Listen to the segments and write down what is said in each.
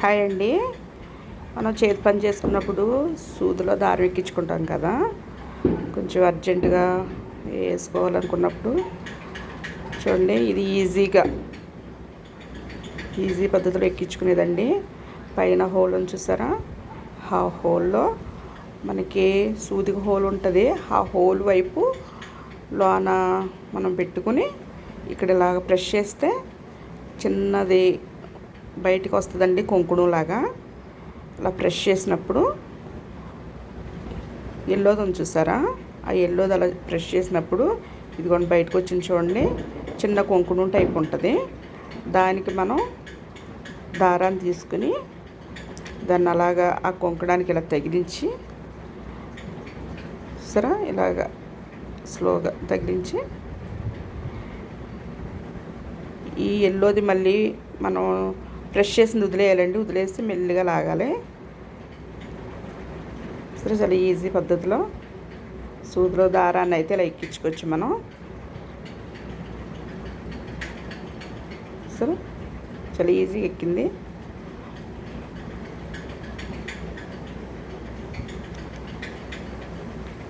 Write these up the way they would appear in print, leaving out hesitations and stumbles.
Hi అండి. మనం చేతి పని చేసుకున్నప్పుడు సూదిలో దారం ఎక్కించుకుంటాం కదా, కొంచెం అర్జెంటుగా వేసుకోవాలనుకున్నప్పుడు చూడండి, ఇది ఈజీ పద్ధతిలో ఎక్కించుకునేదండి. పైన హోల్ ఉంది చూసారా, ఆ హోల్లో మనకి సూదికి హోల్ ఉంటుంది. ఆ హోల్ వైపు లోన మనం పెట్టుకుని ఇక్కడ ఇలాగ ప్రెస్ చేస్తే చిన్నది బయటికి వస్తుందండి, కొంకుణలాగా. అలా ప్రెస్ చేసినప్పుడు ఎల్లోది ఉంది చూసారా, ఆ ఎల్లోది అలా ప్రెస్ చేసినప్పుడు ఇదిగోండి బయటకు వచ్చింది చూడండి, చిన్న కొంకుణం టైప్ ఉంటుంది. దానికి మనం దారాన్ని తీసుకుని దాన్ని అలాగా ఆ కొంకడానికి ఇలా తగిలించి సరే ఇలాగా స్లోగా తగిలించి ఈ ఎల్లోది మళ్ళీ మనం ప్రెస్ చేసింది వదిలేయాలండి. వదిలేసి మెల్లిగా లాగాలి. సరే, చాలా ఈజీ పద్ధతిలో సూదిలో దారాన్ని అయితే ఇలా ఎక్కించుకోవచ్చు మనం. సరే, చాలా ఈజీ ఎక్కింది.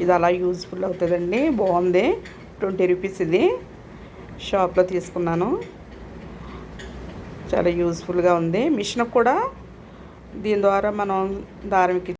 ఇది అలా యూజ్ఫుల్ అవుతుందండి. బాగుంది. 20 రూపీస్ ఇది, షాప్లో తీసుకున్నాను. చాలా యూజ్ఫుల్గా ఉంది. మిషన్ కూడా దీని ద్వారా మనం దారం